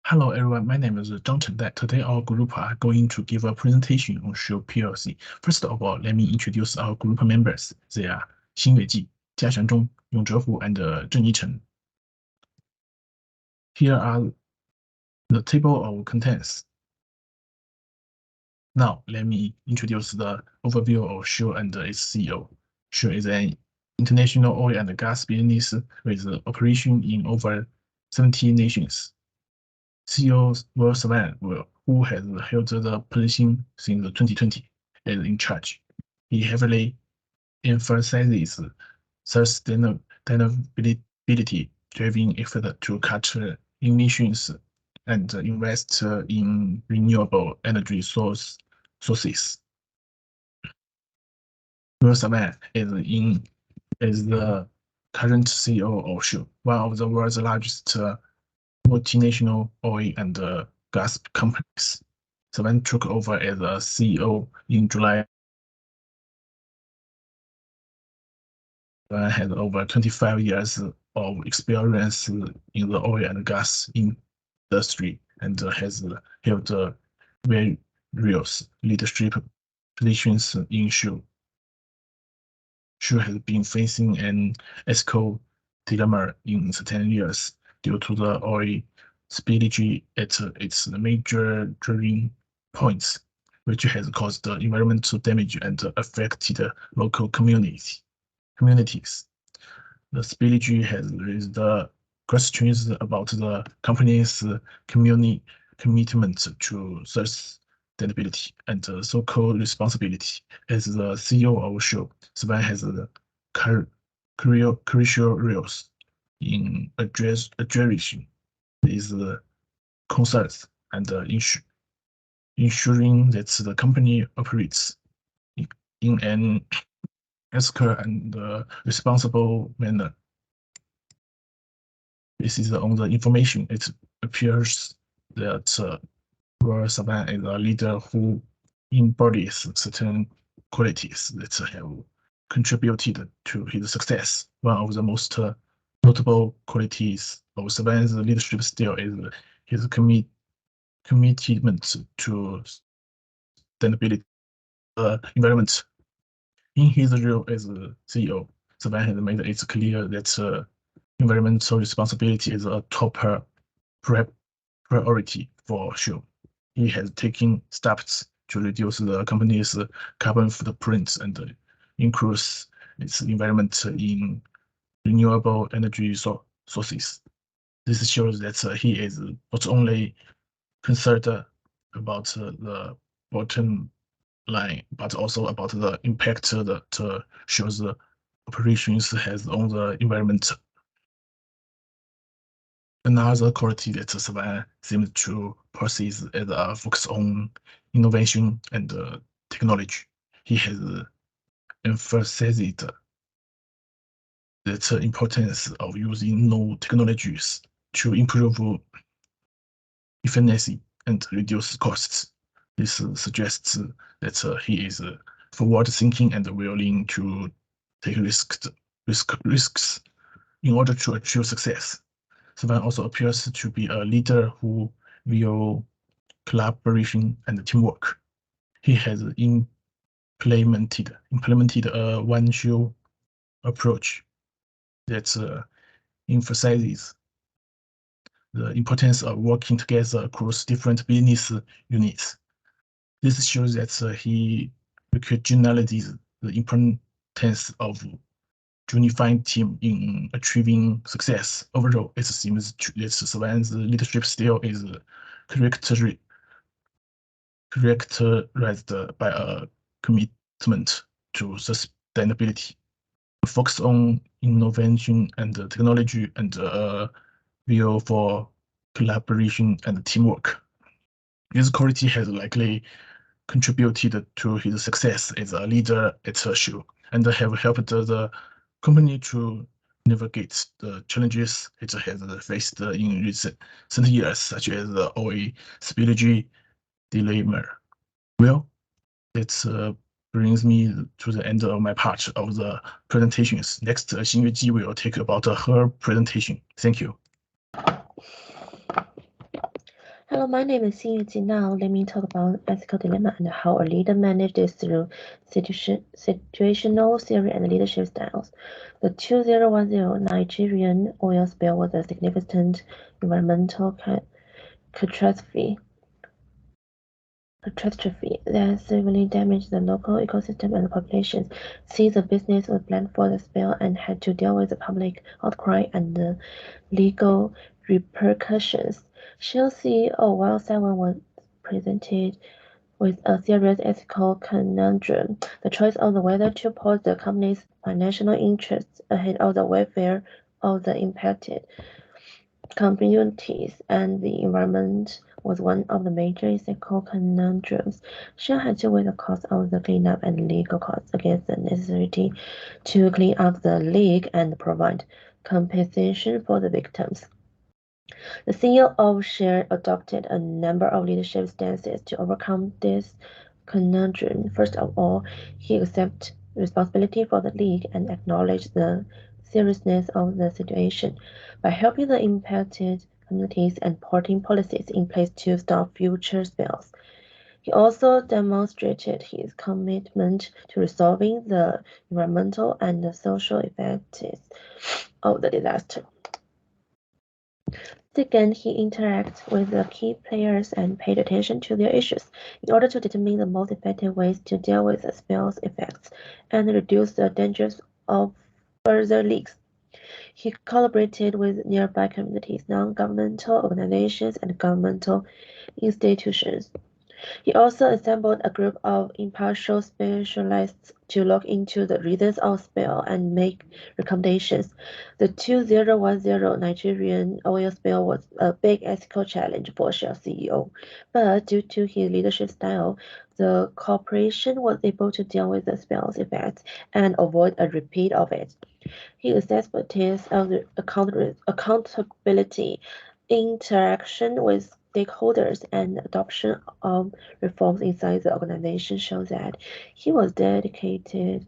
Hello everyone, my name is Zhang Chengdai. Today our group are going to give a presentation on Shell PLC. First of all, let me introduce our group members. They are Xin Weiji, Jia Xianzhong, Yong Zhehu, and Zheng Yichen. Here are the table of contents. Now, let me introduce the overview of Shell and its CEO. Shell is an international oil and gas business with operation in over 70 nations. CEO Will Swan, who has held the position since 2020, is in charge. He heavily emphasizes sustainability driving effort to cut emissions and invest in renewable energy sources. Will Swan is the current CEO of Shell, one of the world's largest multinational oil and gas companies. Swan took over as a CEO in July. Swan has over 25 years of experience in the oil and gas industry and has held various leadership positions in Shell. Shell has been facing an ethical dilemma in certain years due to the oil spillage at its major drilling points, which has caused environmental damage and affected local communities. The spillage has raised questions about the company's commitment to sustainability and social responsibility. As the CEO of Shell, Swan has crucial roles in addressing these concerns and ensuring that the company operates in an ethical and responsible manner. This is on the information. It appears that Will Swan is a leader who embodies certain qualities that have contributed to his success. One of the most notable qualities of Swan's leadership style is his commitment to sustainability environment. In his role as CEO, Swan has made it clear that environmental responsibility is a top priority for Shell. He has taken steps to reduce the company's carbon footprint and increase its investment in renewable energy sources. This shows that he is not only concerned about the bottom line, but also about the impact that Shell's operations has on the environment. Another quality that Swan seems to possess is a focus on innovation and technology. He has emphasized the importance of using new technologies to improve efficiency and reduce costs. This suggests that he is forward-thinking and willing to take risks in order to achieve success. Swan also appears to be a leader who will collaboration and teamwork. He has implemented a one Shell approach that emphasizes the importance of working together across different business units. This shows that he recognizes the importance of unifying team in achieving success. Overall, it seems that Swan's leadership style is characterized by a commitment to sustainability, a focus on innovation and technology, and a will for collaboration and teamwork. This quality has likely contributed to his success as a leader at Shell and have helped the company to navigate the challenges it has faced in recent years, such as the oil spillage dilemma. Well, it brings me to the end of my part of the presentations. Next, Xin Yueji will take about her presentation. Thank you. Hello, my name is Xin Yuji. Now, let me talk about ethical dilemma and how a leader manages through situational theory and leadership styles. The 2010 Nigerian oil spill was a significant environmental catastrophe that severely damaged the local ecosystem and the populations. Since the business was blamed for the spill and had to deal with the public outcry and the legal repercussions. Shell CEO, while Simon was presented with a serious ethical conundrum, the choice of whether to put the company's financial interests ahead of the welfare of the impacted communities and the environment was one of the major ethical conundrums. Shell had to weigh the cost of the cleanup and legal costs against the necessity to clean up the leak and provide compensation for the victims. The CEO of Shell adopted a number of leadership stances to overcome this conundrum. First of all, he accepted responsibility for the leak and acknowledged the seriousness of the situation by helping the impacted communities and putting policies in place to stop future spills. He also demonstrated his commitment to resolving the environmental and social effects of the disaster. Second, he interacted with the key players and paid attention to their issues in order to determine the most effective ways to deal with the spill's effects and reduce the dangers of further leaks. He collaborated with nearby communities, non-governmental organizations, and governmental institutions. He also assembled a group of impartial specialists to look into the reasons of spill and make recommendations. The 2010 Nigerian oil spill was a big ethical challenge for Shell CEO, but due to his leadership style, the corporation was able to deal with the spill's effects and avoid a repeat of it. His expertise of the accountability, interaction with stakeholders, and adoption of reforms inside the organization show that he was dedicated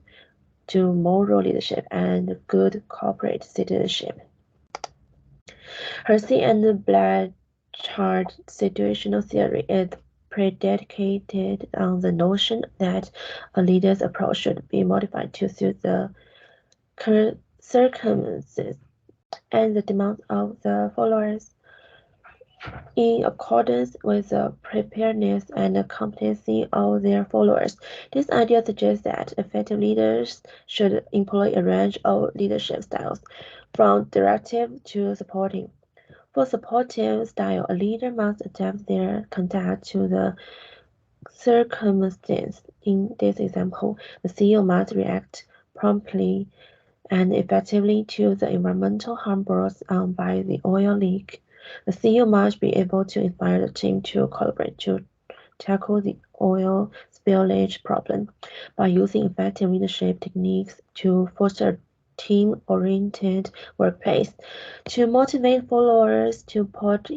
to moral leadership and good corporate citizenship. Hersey and Blanchard situational theory is predicated on the notion that a leader's approach should be modified to suit the circumstances and the demands of the followers in accordance with the preparedness and competency of their followers. This idea suggests that effective leaders should employ a range of leadership styles, from directive to supporting. For supportive style, a leader must adapt their conduct to the circumstance. In this example, the CEO must react promptly and effectively to the environmental harm brought on by the oil leak. The CEO must be able to inspire the team to collaborate to tackle the oil spillage problem by using effective leadership techniques to foster a team-oriented workplace, to motivate followers to put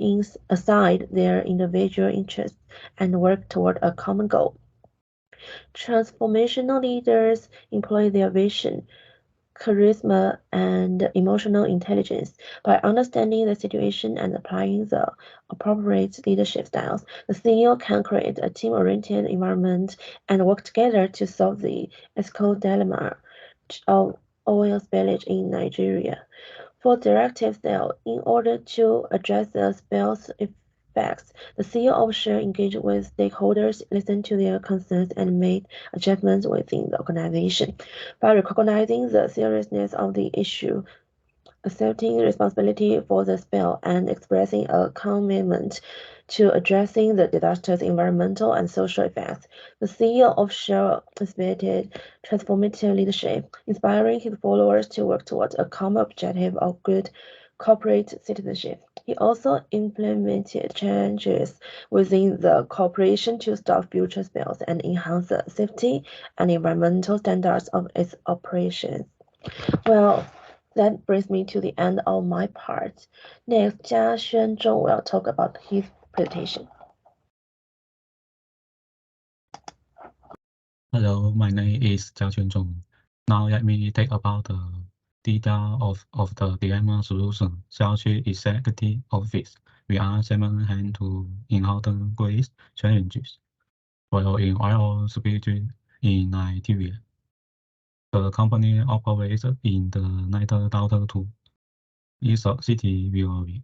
aside their individual interests and work toward a common goal. Transformational leaders employ their vision, charisma, and emotional intelligence. By understanding the situation and applying the appropriate leadership styles, the CEO can create a team-oriented environment and work together to solve the ethical dilemma of oil spillage in Nigeria. For directive style, in order to address the spill's effects, the CEO of Shell engaged with stakeholders, listened to their concerns, and made adjustments within the organization. By recognizing the seriousness of the issue, accepting responsibility for the spill, and expressing a commitment to addressing the disaster's environmental and social effects, the CEO of Shell exhibited transformative leadership, inspiring his followers to work towards a common objective of good corporate citizenship. He also implemented changes within the corporation to stop future spills and enhance the safety and environmental standards of its operations. Well, that brings me to the end of my part. Next, Jia Xuanzhong will talk about his presentation. Hello, my name is Jia Xuanzhong. Now let me talk about the detail of the dilemma solution. Xiaoqu Executive Office we are seven hand to encounter great challenges. While in oil species in Nigeria, the company operates in the Niger Delta too. It's a city will be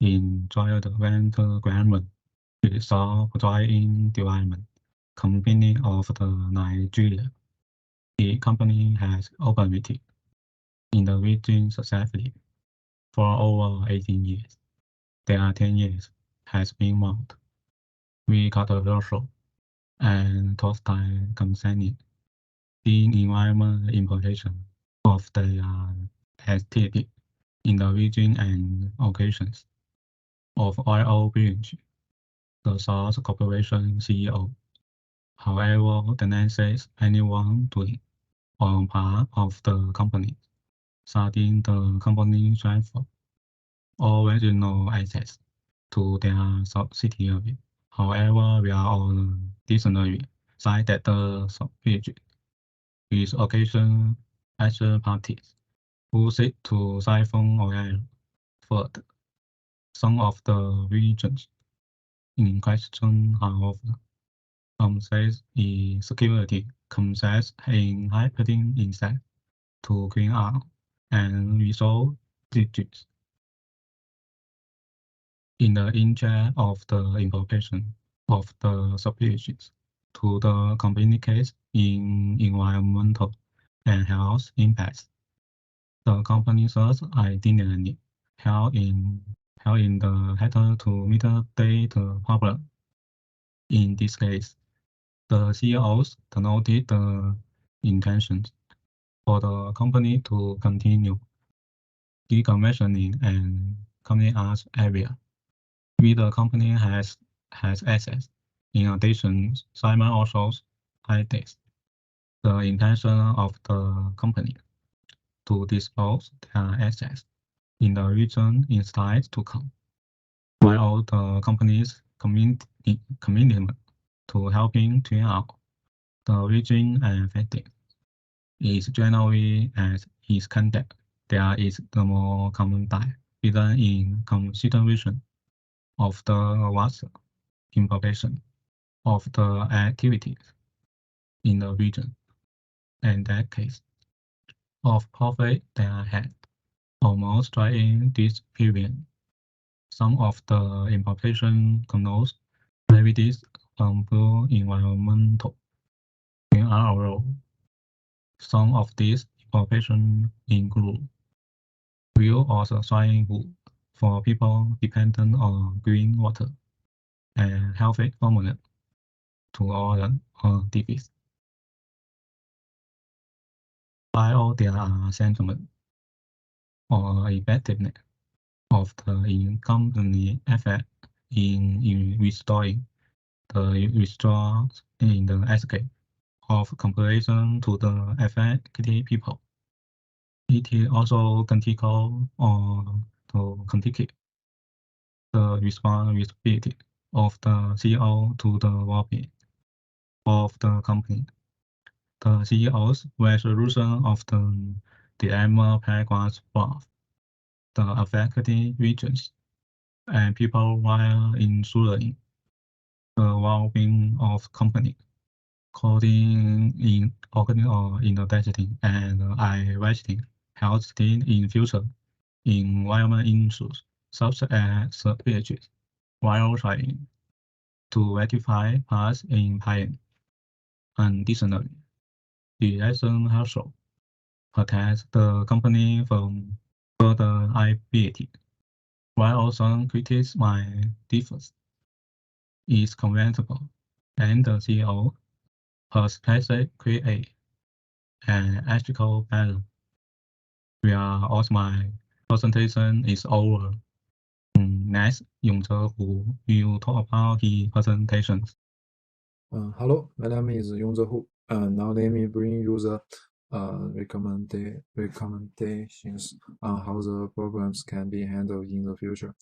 in dried winter climate. It's a dry environment, company of the Nigeria. The company has operated in the region successfully for over 18 years. Their 10 years has been marked with controversial and hostile concerning the environmental implication of their activity in the region and occasions of oil branch, the Source Corporation CEO. However, denounces anyone doing on part of the company, citing the company transfer original assets to their subsidiary. However, we are on the dictionary side that the subsidiary is occasion actual parties who seek to siphon oil further. Some of the regions in question, however, says the security concepts in happening inside to clean up and resolve disputes. In the interest of the implication of the subspecies to the communicate in environmental and health impacts, the company search identity held in the header to mitigate the problem. In this case, the CEOs denoted the intentions for the company to continue decommissioning and cleaning up area. With the company has assets. In addition, Simon also highlights the intention of the company to dispose their assets in the region in slides to come, while the company's commitment to helping clean up the region affected is generally as is conduct. There is the more common die within in consideration of the vast implication of the activities in the region, and that case of profit that had almost during this period. Some of the implication connotes activities from blue environmental in our. Some of these implications include real or swimming pool for people dependent on green water and healthy formula to order on TVs. While there are sentiment or effectiveness of the company effect in restoring the restores in the escape of comparison to the affected people. It is also critical or to critique the responsibility of the CEO to the well-being of the company. The CEO's resolution of the dilemma paragraphs above the affected regions and people while ensuring the well-being of company, coding in investing and investing health in future environment issues such as species, while trying to rectify past impairment. Additionally, the action also protects the company from further liability, while also critiques my defense is convertible, and the CEO has create an ethical balance. Where all my presentation is over. Next, Yongze Hu will talk about his presentations. Hello, my name is Yongze Hu. Now let me bring you the recommendations on how the problems can be handled in the future.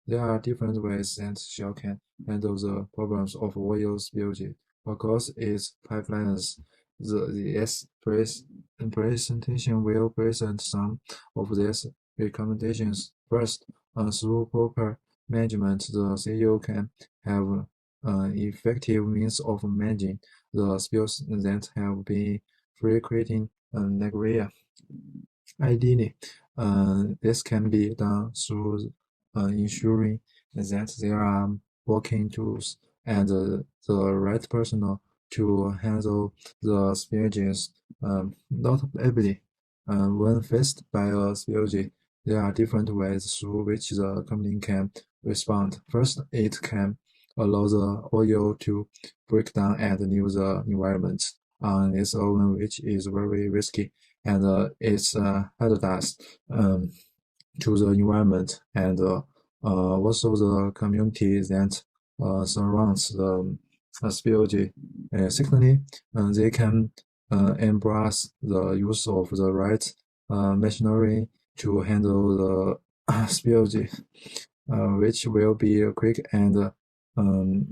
There are different ways that Shell can handle the problems of oil spillage across its pipelines. This presentation will present some of these recommendations. First, through proper management, the CEO can have effective means of managing the spills that have been frequenting an area. Ideally, this can be done through ensuring that there are working tools and the right personnel to handle the spillages. Notably, when faced by a spillage, there are different ways through which the company can respond. First, it can allow the oil to break down and leave the environment on its own, which is very risky, and it's hazardous to the environment and also the community that surrounds the spillage. Secondly, they can embrace the use of the right machinery to handle the spillage, which will be quick and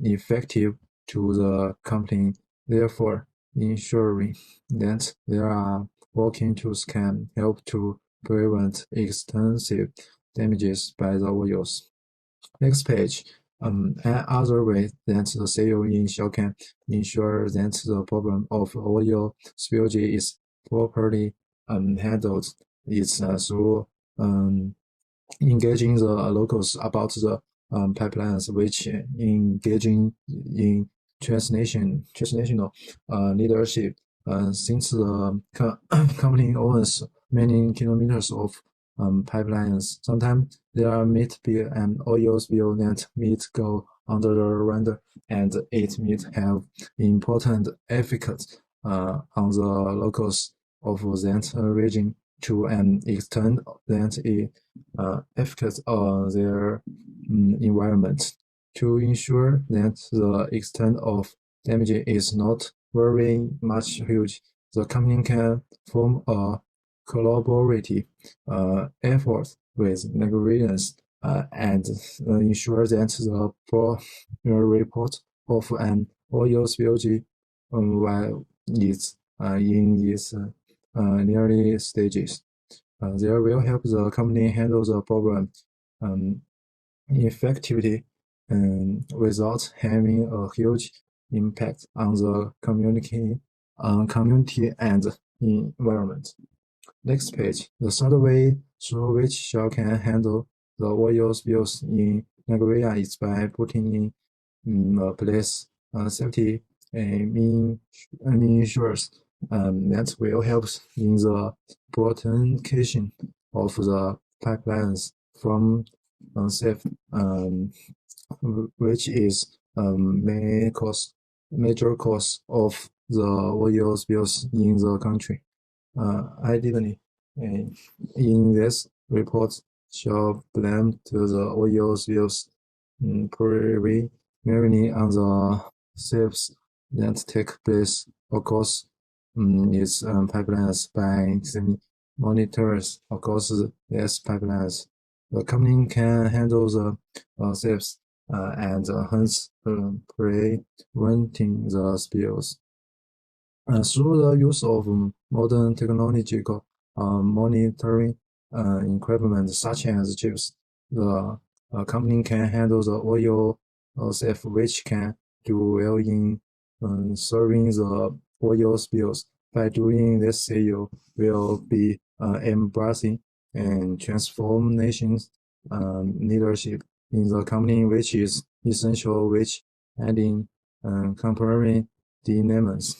effective to the company, therefore ensuring that there are working tools can help to prevent extensive damages by the oils. Next page. Another way that the CEO in Shell can ensure that the problem of oil spillage is properly handled is through engaging the locals about the pipelines, which engaging in transnational leadership. Since the company owns many kilometers of pipelines, sometimes there might be an oil spill that might go under the radar, and it might have important effects on the locals of that region to an extent that it affects their environment. To ensure that the extent of damage is not very much huge, the company can form a collaborative effort with negligence and ensure that the report of an oil spillage while it's in its early stages. They will help the company handle the problem effectively without having a huge impact on the community and environment. Next page. The third way through which Shell can handle the oil spills in Nigeria is by putting in place safety measures that will help in the protection of the pipelines from unsafe, which is major cause of the oil spills in the country. Ideally, in this report, Shell blamed the oil spills primarily on the thefts that take place across its pipelines by monitors across its pipelines. The company can handle the thefts and hence preventing the spills. Through the use of modern technological monitoring equipment such as chips, the company can handle the oil theft, which can do well in serving the oil spills. By doing this, CEO will be embracing and transformation leadership in the company, which is essential, which adding comparing dilemmas.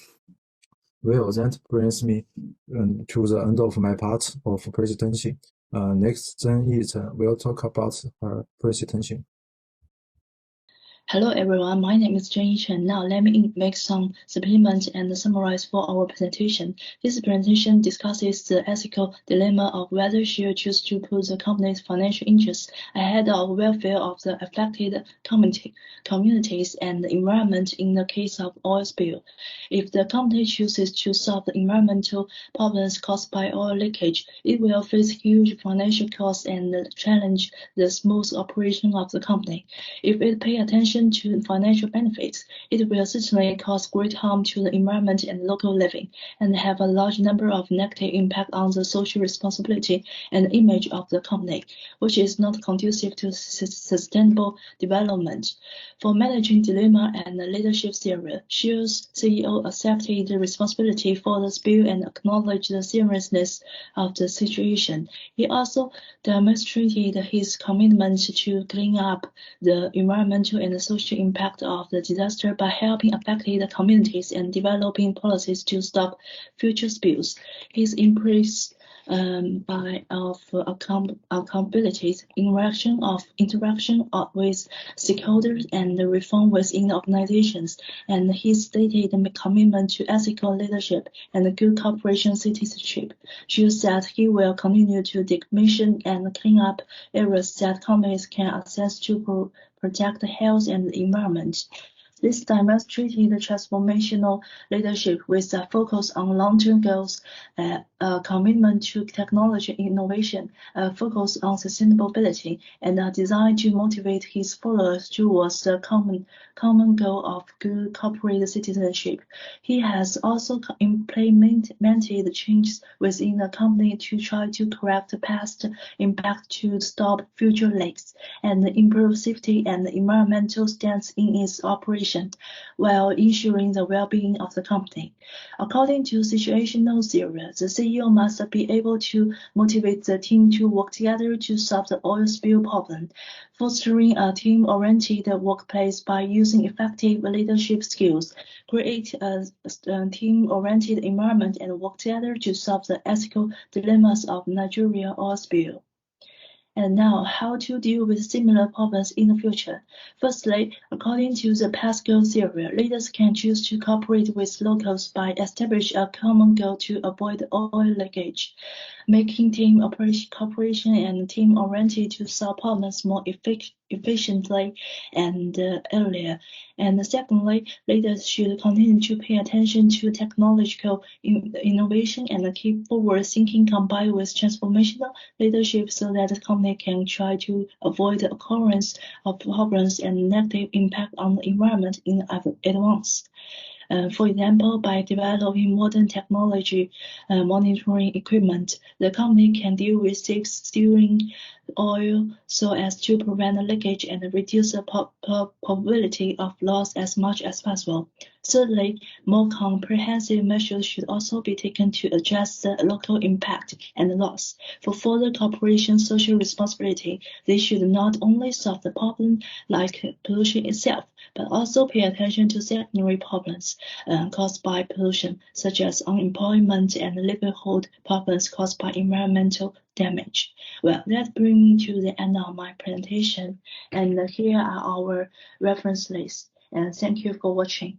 Well, that brings me to the end of my part of presentation. Next, then we'll talk about her presentation. Hello everyone, my name is Zheng Yichen. Now let me make some supplements and summarize for our presentation. This presentation discusses the ethical dilemma of whether Shell choose to put the company's financial interests ahead of welfare of the affected communities and the environment in the case of oil spill. If the company chooses to solve the environmental problems caused by oil leakage, it will face huge financial costs and challenge the smooth operation of the company. If it pays attention addition to financial benefits, it will certainly cause great harm to the environment and local living, and have a large number of negative impact on the social responsibility and image of the company, which is not conducive to sustainable development. For managing dilemma and leadership theory, Shell's CEO accepted the responsibility for the spill and acknowledged the seriousness of the situation. He also demonstrated his commitment to clean up the environmental and social impact of the disaster by helping affected communities and developing policies to stop future spills. His embrace of accountability, interaction with stakeholders, and reform within organizations, and his stated commitment to ethical leadership and good corporation citizenship shows that he will continue to decommission and clean up areas that companies can access to protect the health and the environment. This demonstrated transformational leadership with a focus on long-term goals, a commitment to technology innovation, a focus on sustainability, and a desire to motivate his followers towards the common goal of good corporate citizenship. He has also implemented changes within the company to try to correct past impact to stop future leaks and improve safety and environmental standards in its operation, while ensuring the well-being of the company. According to situational theory, the CEO must be able to motivate the team to work together to solve the oil spill problem, fostering a team-oriented workplace by using effective leadership skills, create a team-oriented environment, and work together to solve the ethical dilemmas of Nigeria oil spill. And now, how to deal with similar problems in the future. Firstly, according to the Pascal theory, leaders can choose to cooperate with locals by establishing a common goal to avoid oil leakage, making team cooperation and team-oriented to solve problems more efficiently and earlier. And secondly, leaders should continue to pay attention to technological innovation and keep forward thinking combined with transformational leadership so that the company can try to avoid the occurrence of problems and negative impact on the environment in advance. For example, by developing modern technology monitoring equipment, the company can deal with steering oil so as to prevent leakage and reduce the probability of loss as much as possible. Thirdly, more comprehensive measures should also be taken to address the local impact and loss. For further corporation social responsibility, they should not only solve the problem like pollution itself, but also pay attention to secondary problems caused by pollution, such as unemployment and livelihood problems caused by environmental damage. Well, that brings me to the end of my presentation, and here are our reference lists. And thank you for watching.